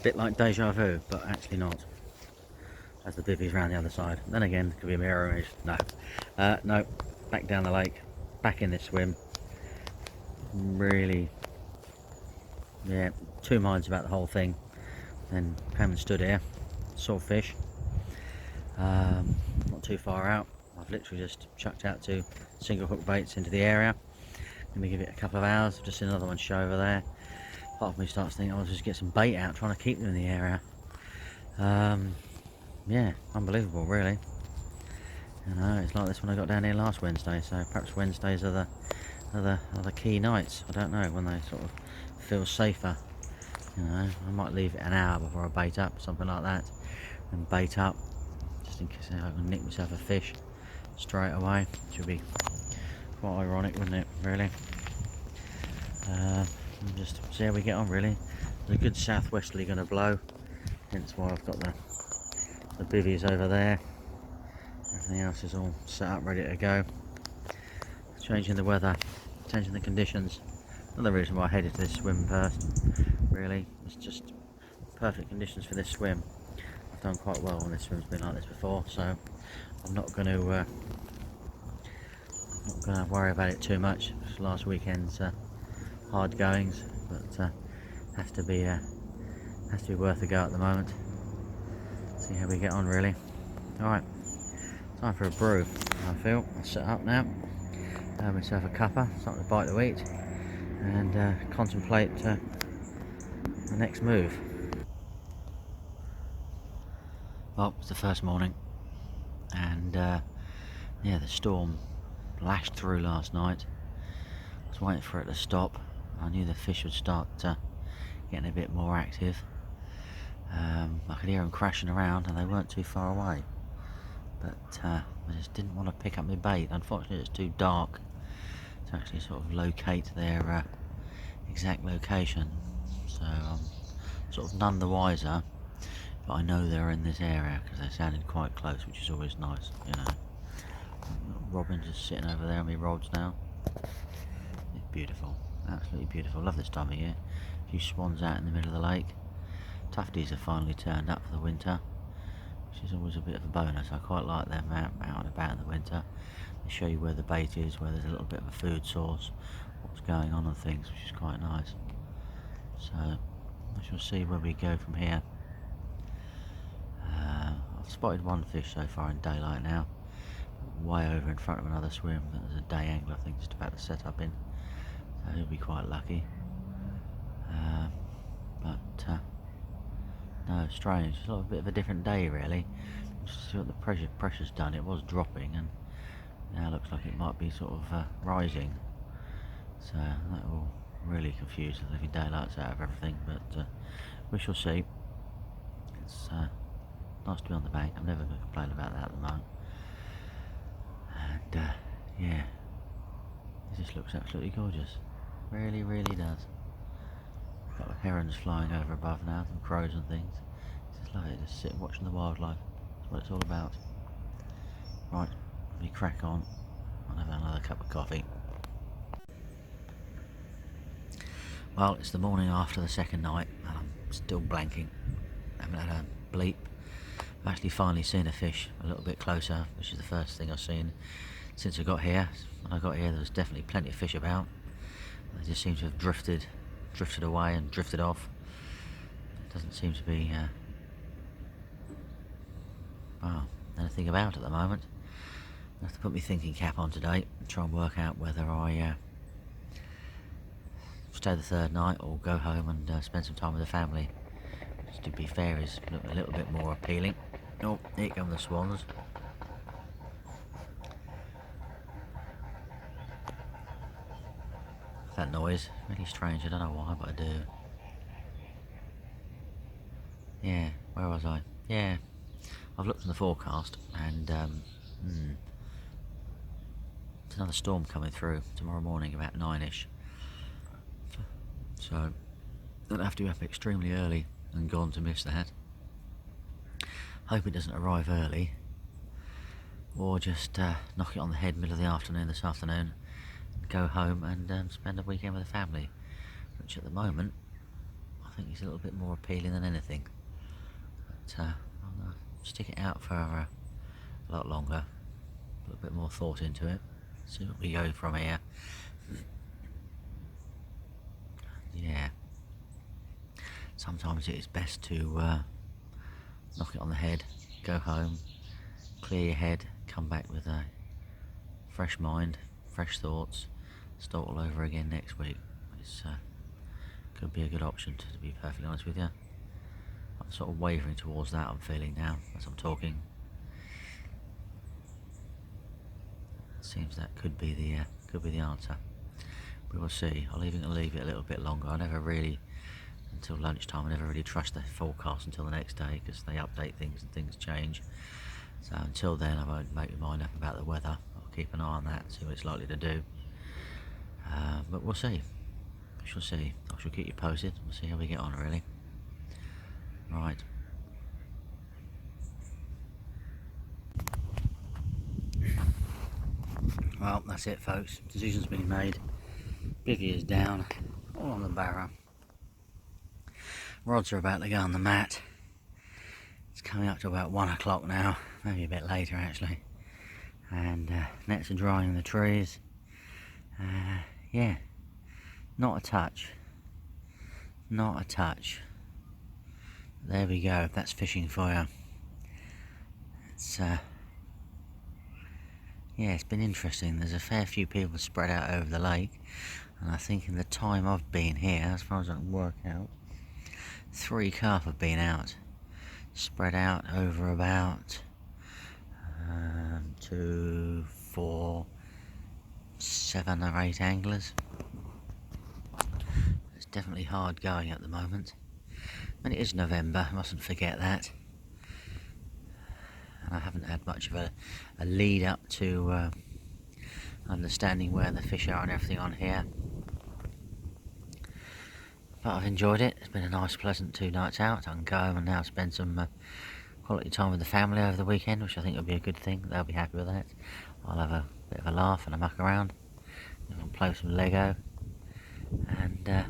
Bit like deja vu, but actually not, as the bivvy's round the other side. Then again, it could be a mirror image. No, no, back down the lake, back in this swim. Really, yeah, two minds about the whole thing. Then came and stood here, saw fish, not too far out. I've literally just chucked out 2 single hook baits into the area. Let me give it a couple of hours. I've just seen another one show over there. Part of me starts thinking I'll just get some bait out, trying to keep them in the area. Yeah, unbelievable really. You know, it's like this when I got down here last Wednesday, so perhaps Wednesdays are the key nights. I don't know, when they sort of feel safer. You know, I might leave it an hour before I bait up, something like that, and bait up, just in case I can nick myself a fish straight away, which would be quite ironic, wouldn't it, really? And just see how we get on, really. There's a good southwesterly going to blow, hence why I've got the bivvies over there. Everything else is all set up, ready to go. Changing the weather, changing the conditions. Another reason why I headed to this swim first, really. It's just perfect conditions for this swim. I've done quite well when this swim's been like this before, so I'm not going to worry about it too much. Last weekend's hard goings, but has to be worth a go at the moment. See how we get on, really. All right, time for a brew. I feel I'll set up now. Have myself a cuppa, something to bite to eat, and contemplate the next move. Well, it's the first morning, and yeah, the storm lashed through last night. I was waiting for it to stop. I knew the fish would start getting a bit more active. I could hear them crashing around, and they weren't too far away, but I just didn't want to pick up my bait. Unfortunately, it's too dark to actually sort of locate their exact location, so I'm sort of none the wiser, but I know they're in this area because they sounded quite close, which is always nice, you know. Robin's just sitting over there on my rods now. It's beautiful, absolutely beautiful. Love this time of year. A few swans out in the middle of the lake. Tufties have finally turned up for the winter, which is always a bit of a bonus. I quite like them out and about in the winter. They show you where the bait is, where there's a little bit of a food source, what's going on and things, which is quite nice. So I shall see where we go from here. I've spotted one fish so far in daylight now, way over in front of another swim that there's a day angler I think just about to set up in, so he'll be quite lucky. But no, strange. It's a little bit of a different day, really. Just see what the pressure's done. It was dropping, and now looks like it might be sort of rising. So that will really confuse the living daylights out of everything. But we shall see. It's nice to be on the bank. I'm never going to complain about that at the moment. And yeah, it just looks absolutely gorgeous. Really, really does. Got the herons flying over above now, some crows and things. It's just lovely, just sitting watching the wildlife. That's what it's all about. Right, let me crack on. I'll have another cup of coffee. Well, it's the morning after the second night, and I'm still blanking. I haven't had a bleep. I've actually finally seen a fish a little bit closer, which is the first thing I've seen since I got here. When I got here, there was definitely plenty of fish about. They just seem to have drifted away and drifted off. It doesn't seem to be well, anything about at the moment. I have to put my thinking cap on today and try and work out whether I stay the third night or go home and spend some time with the family, which, to be fair, is a little bit more appealing. Oh, here come the swans. That noise, really strange, I don't know why, but I do. Yeah, where was I? Yeah, I've looked in the forecast, and there's another storm coming through tomorrow morning about 9ish. So I'll have to be up extremely early and gone to miss that. Hope it doesn't arrive early, or just knock it on the head middle of the afternoon this afternoon, go home and spend a weekend with the family, which at the moment I I think he's a little bit more appealing than anything. But I'm going to stick it out for a lot longer, a little bit more thought into it, see what we go from here. Yeah, sometimes it is best to knock it on the head, go home, clear your head, come back with a fresh mind, fresh thoughts, start all over again next week. It's could be a good option, to be perfectly honest with you. I'm sort of wavering towards that, I'm feeling now as I'm talking. Seems that could be the answer. We will see. I'll leave it a little bit longer. I never really, until lunchtime, I never really trust the forecast until the next day, because they update things and things change. So until then, I won't make my mind up about the weather. I'll keep an eye on that, see what it's likely to do. But we'll see. We shall see. I shall keep you posted. We'll see how we get on, really. Right. Well, that's it, folks. Decision's been made. Bivvy is down, all on the barrow. Rods are about to go on the mat. It's coming up to about 1 o'clock now, maybe a bit later actually. And nets are drying in the trees. Yeah, not a touch. Not a touch. There we go, that's fishing for you. It's yeah, it's been interesting. There's a fair few people spread out over the lake, and I think in the time I've been here, as far as I can work out, 3 carp have been out, spread out over about 2, 4, 7 or 8 anglers. It's definitely hard going at the moment. And it is November, I mustn't forget that. And I haven't had much of a lead up to understanding where the fish are and everything on here. But I've enjoyed it. It's been a nice, pleasant 2 nights out. I can go home and now spend some quality time with the family over the weekend, which I think will be a good thing. They'll be happy with that. I'll have a bit of a laugh and a muck around. I'll play with some Lego and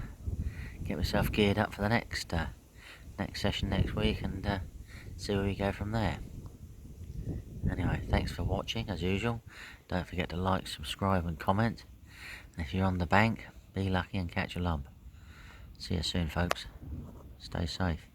get myself geared up for the next session next week, and see where we go from there. Anyway, thanks for watching as usual. Don't forget to like, subscribe and comment. And if you're on the bank, be lucky and catch a lump. See you soon, folks. Stay safe.